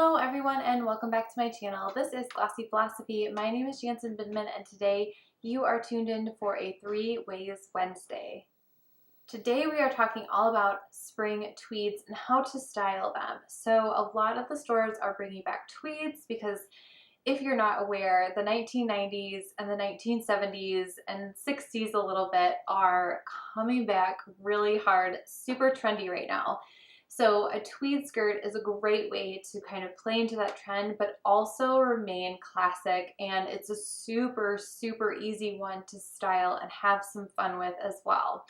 Hello everyone and welcome back to my channel. This is Glossy Philosophy. My name is Jansen Bidman and today you are tuned in for a 3 Ways Wednesday. Today we are talking all about spring tweeds and how to style them. So a lot of the stores are bringing back tweeds because if you're not aware, the 1990s and the 1970s and 60s a little bit are coming back really hard, super trendy right now. So a tweed skirt is a great way to kind of play into that trend, but also remain classic, and it's a super, super easy one to style and have some fun with as well.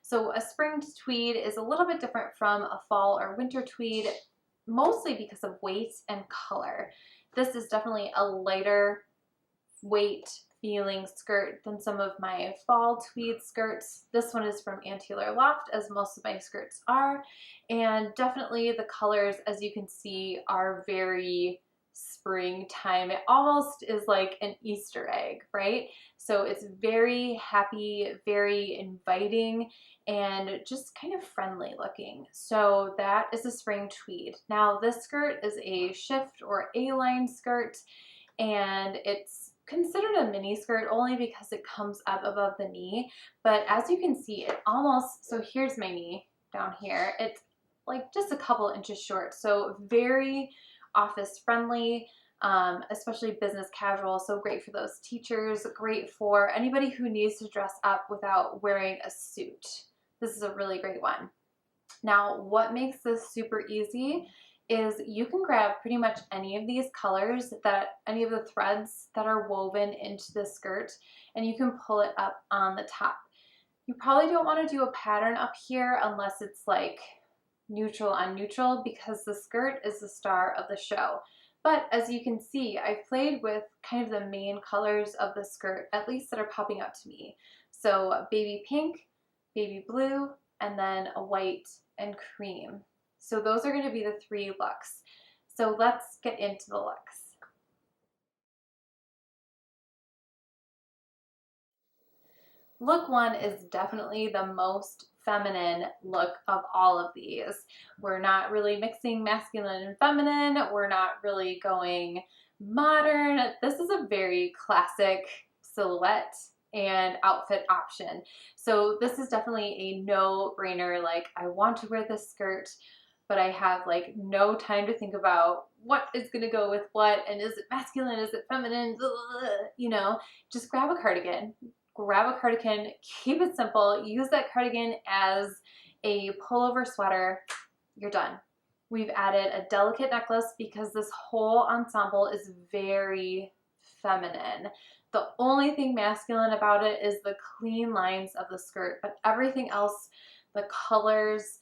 So a spring tweed is a little bit different from a fall or winter tweed, mostly because of weight and color. This is definitely a lighter weight feeling skirt than some of my fall tweed skirts. This one is from LOFT, as most of my skirts are, and definitely the colors, as you can see, are very springtime. It almost is like an Easter egg, right? So it's very happy, very inviting, and just kind of friendly looking. So that is a spring tweed. Now this skirt is a shift or A-line skirt, and it's considered a mini skirt only because it comes up above the knee, but as you can see, it almost, so here's my knee down here, it's like just a couple inches short, so very office friendly, especially business casual, so great for those teachers, great for anybody who needs to dress up without wearing a suit. This is a really great one. Now, what makes this super easy is you can grab pretty much any of these colors, any of the threads that are woven into the skirt, and you can pull it up on the top. You probably don't want to do a pattern up here unless it's like neutral on neutral, because the skirt is the star of the show. But as you can see, I've played with kind of the main colors of the skirt, at least that are popping out to me. So baby pink, baby blue, and then a white and cream. So those are going to be the 3 looks. So let's get into the looks. Look 1 is definitely the most feminine look of all of these. We're not really mixing masculine and feminine. We're not really going modern. This is a very classic silhouette and outfit option. So this is definitely a no-brainer, like I want to wear this skirt, but I have like no time to think about what is gonna go with what, and is it masculine, is it feminine, you know, just grab a cardigan. Grab a cardigan, keep it simple, use that cardigan as a pullover sweater, you're done. We've added a delicate necklace because this whole ensemble is very feminine. The only thing masculine about it is the clean lines of the skirt, but everything else, the colors,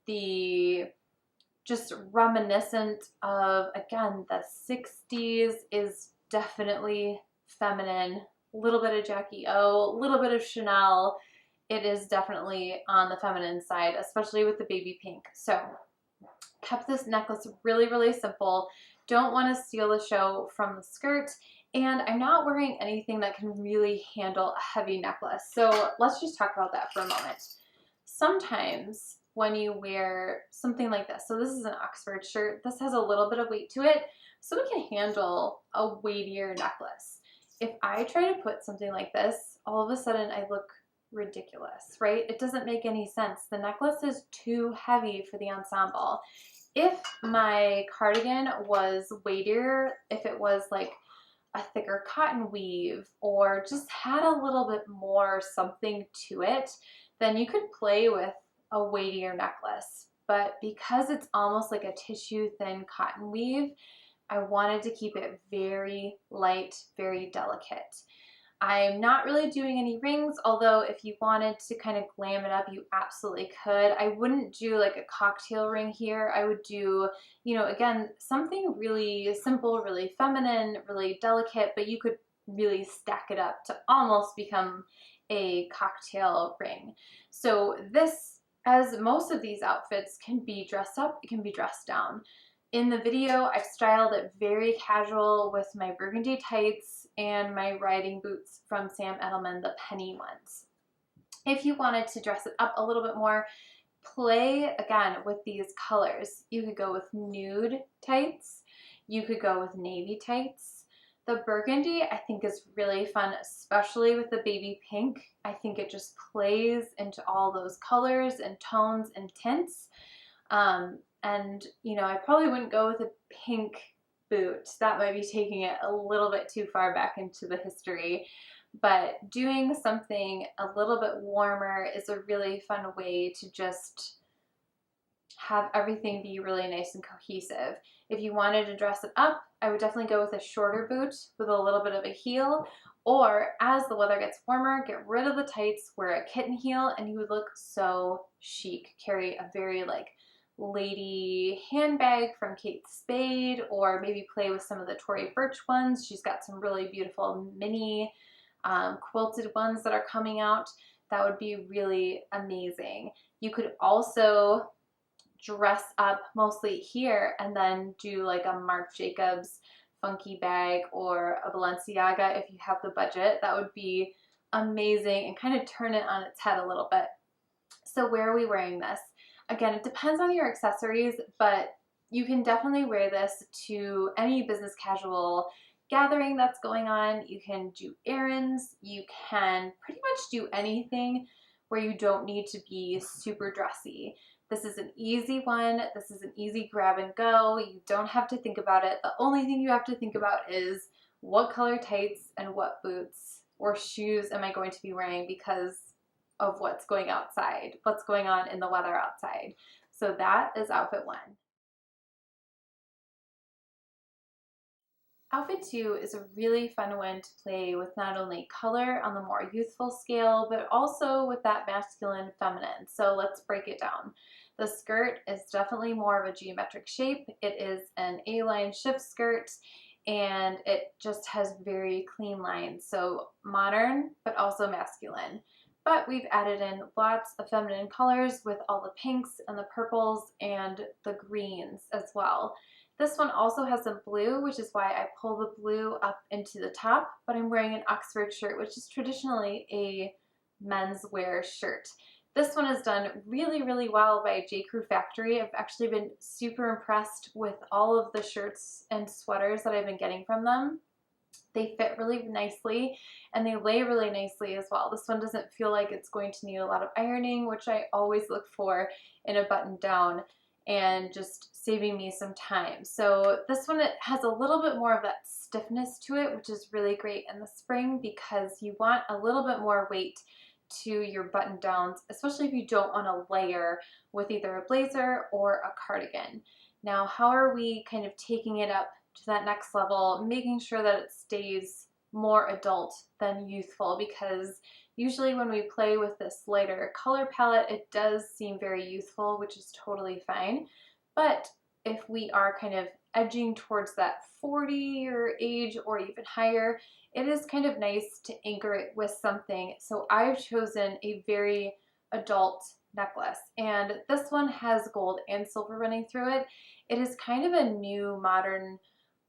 the just reminiscent of, again, the 60s, is definitely feminine. A little bit of Jackie O, a little bit of Chanel. It is definitely on the feminine side, especially with the baby pink. So kept this necklace really, really simple. Don't want to steal the show from the skirt, and I'm not wearing anything that can really handle a heavy necklace. So let's just talk about that for a moment. Sometimes when you wear something like this, so this is an Oxford shirt, this has a little bit of weight to it, so it can handle a weightier necklace. If I try to put something like this, all of a sudden I look ridiculous, right? It doesn't make any sense. The necklace is too heavy for the ensemble. If my cardigan was weightier, if it was like a thicker cotton weave or just had a little bit more something to it, then you could play with a weightier necklace. But because it's almost like a tissue thin cotton weave, I wanted to keep it very light, very delicate. I'm not really doing any rings, although if you wanted to kind of glam it up, you absolutely could. I wouldn't do like a cocktail ring here. I would do, you know, again, something really simple, really feminine, really delicate, but you could really stack it up to almost become a cocktail ring. So this, as most of these outfits, can be dressed up, it can be dressed down. In the video, I've styled it very casual with my burgundy tights and my riding boots from Sam Edelman, the penny ones. If you wanted to dress it up a little bit more, play again with these colors. You could go with nude tights. You could go with navy tights. The burgundy I think is really fun, especially with the baby pink. I think it just plays into all those colors and tones and tints. And you know, I probably wouldn't go with a pink boot. That might be taking it a little bit too far back into the history. But doing something a little bit warmer is a really fun way to just have everything be really nice and cohesive. If you wanted to dress it up, I would definitely go with a shorter boot with a little bit of a heel, or as the weather gets warmer, get rid of the tights, wear a kitten heel, and you would look so chic. Carry a very like lady handbag from Kate Spade, or maybe play with some of the Tory Burch ones. She's got some really beautiful mini quilted ones that are coming out. That would be really amazing. You could also dress up mostly here and then do like a Marc Jacobs funky bag or a Balenciaga if you have the budget. That would be amazing and kind of turn it on its head a little bit. So where are we wearing this? Again, it depends on your accessories, but you can definitely wear this to any business casual gathering that's going on. You can do errands. You can pretty much do anything where you don't need to be super dressy. This is an easy one. This is an easy grab and go. You don't have to think about it. The only thing you have to think about is what color tights and what boots or shoes am I going to be wearing because of what's going outside, what's going on in the weather outside. So that is outfit 1. Outfit 2 is a really fun one to play with not only color on the more youthful scale, but also with that masculine feminine. So let's break it down. The skirt is definitely more of a geometric shape. It is an A-line shift skirt, and it just has very clean lines. So modern, but also masculine. But we've added in lots of feminine colors with all the pinks and the purples and the greens as well. This one also has some blue, which is why I pull the blue up into the top, but I'm wearing an Oxford shirt, which is traditionally a menswear shirt. This one is done really, really well by J. Crew Factory. I've actually been super impressed with all of the shirts and sweaters that I've been getting from them. They fit really nicely and they lay really nicely as well. This one doesn't feel like it's going to need a lot of ironing, which I always look for in a button down, and just saving me some time. So this one, it has a little bit more of that stiffness to it, which is really great in the spring because you want a little bit more weight to your button downs, especially if you don't want to layer with either a blazer or a cardigan. Now, how are we kind of taking it up to that next level, making sure that it stays more adult than youthful? Because usually when we play with this lighter color palette, it does seem very youthful, which is totally fine. But if we are kind of edging towards that 40-year age or even higher, it is kind of nice to anchor it with something. So I've chosen a very adult necklace, and this one has gold and silver running through it. It is kind of a new modern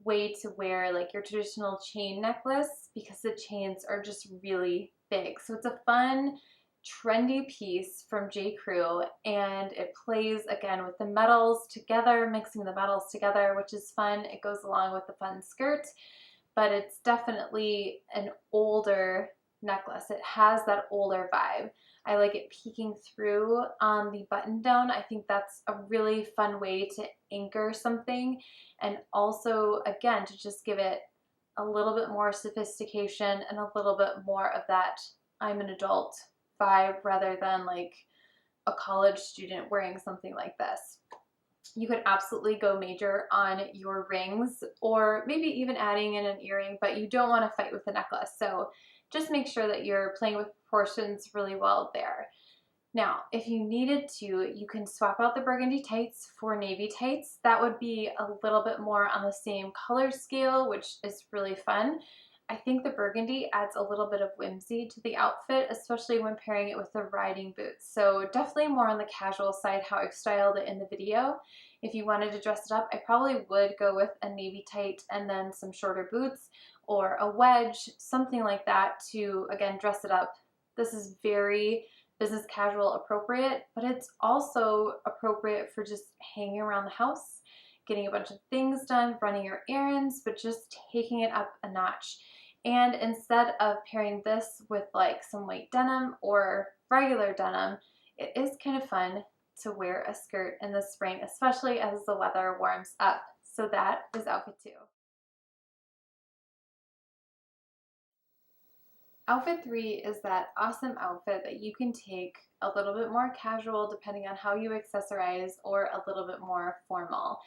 way to wear like your traditional chain necklace because the chains are just really big. So it's a fun, trendy piece from J. Crew, and it plays again with the metals together, mixing the metals together, which is fun. It goes along with the fun skirt, but it's definitely an older necklace. It has that older vibe. I like it peeking through on the button down. I think that's a really fun way to anchor something, and also again to just give it a little bit more sophistication and a little bit more of that I'm an adult vibe rather than like a college student wearing something like this. You could absolutely go major on your rings or maybe even adding in an earring, but you don't want to fight with the necklace. So just make sure that you're playing with proportions really well there. Now, if you needed to, you can swap out the burgundy tights for navy tights. That would be a little bit more on the same color scale, which is really fun. I think the burgundy adds a little bit of whimsy to the outfit, especially when pairing it with the riding boots. So definitely more on the casual side, how I've styled it in the video. If you wanted to dress it up, I probably would go with a navy tight and then some shorter boots or a wedge, something like that to, again, dress it up. This is very business casual appropriate, but it's also appropriate for just hanging around the house, getting a bunch of things done, running your errands, but just taking it up a notch. And instead of pairing this with like some white denim or regular denim, it is kind of fun to wear a skirt in the spring, especially as the weather warms up. So that is outfit 2. Outfit 3 is that awesome outfit that you can take a little bit more casual depending on how you accessorize, or a little bit more formal.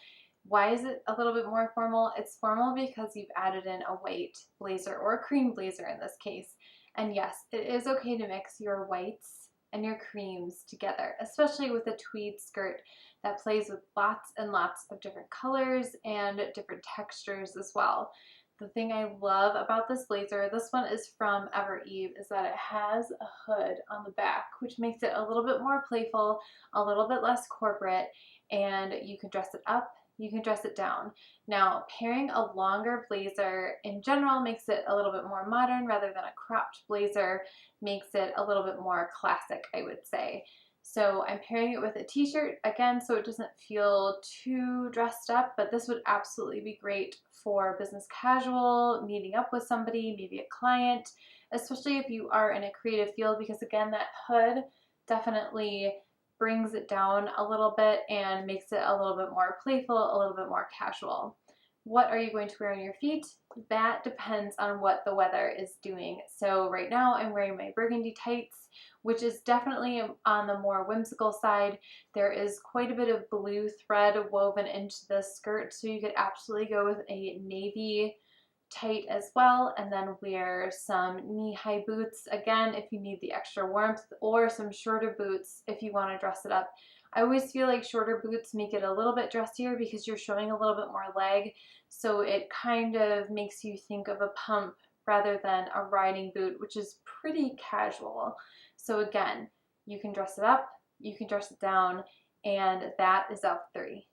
Why is it a little bit more formal? It's formal because you've added in a white blazer, or a cream blazer in this case. And yes, it is okay to mix your whites and your creams together, especially with a tweed skirt that plays with lots and lots of different colors and different textures as well. The thing I love about this blazer, this one is from Evereve, is that it has a hood on the back, which makes it a little bit more playful, a little bit less corporate, and you can dress it up, you can dress it down. Now, pairing a longer blazer in general makes it a little bit more modern, rather than a cropped blazer makes it a little bit more classic, I would say. So I'm pairing it with a t-shirt, again, so it doesn't feel too dressed up, but this would absolutely be great for business casual, meeting up with somebody, maybe a client, especially if you are in a creative field, because again, that hood definitely brings it down a little bit and makes it a little bit more playful, a little bit more casual. What are you going to wear on your feet? That depends on what the weather is doing. So right now I'm wearing my burgundy tights, which is definitely on the more whimsical side. There is quite a bit of blue thread woven into this skirt, so you could absolutely go with a navy tight as well, and then wear some knee-high boots, again, if you need the extra warmth, or some shorter boots if you want to dress it up. I always feel like shorter boots make it a little bit dressier because you're showing a little bit more leg, so it kind of makes you think of a pump rather than a riding boot, which is pretty casual. So again, you can dress it up, you can dress it down, and that is outfit 3.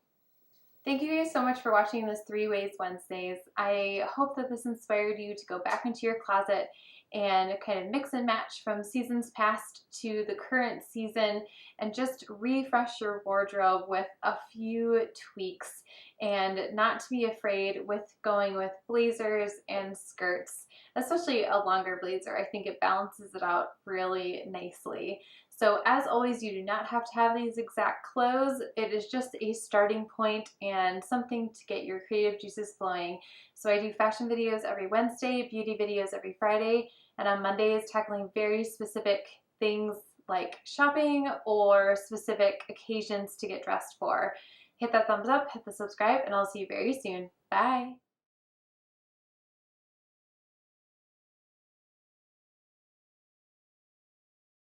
Thank you guys so much for watching this 3 Ways Wednesdays. I hope that this inspired you to go back into your closet and kind of mix and match from seasons past to the current season, and just refresh your wardrobe with a few tweaks, and not to be afraid with going with blazers and skirts, especially a longer blazer. I think it balances it out really nicely. So as always, you do not have to have these exact clothes. It is just a starting point and something to get your creative juices flowing. So I do fashion videos every Wednesday, beauty videos every Friday, and on Mondays tackling very specific things like shopping or specific occasions to get dressed for. Hit that thumbs up, hit the subscribe, and I'll see you very soon. Bye!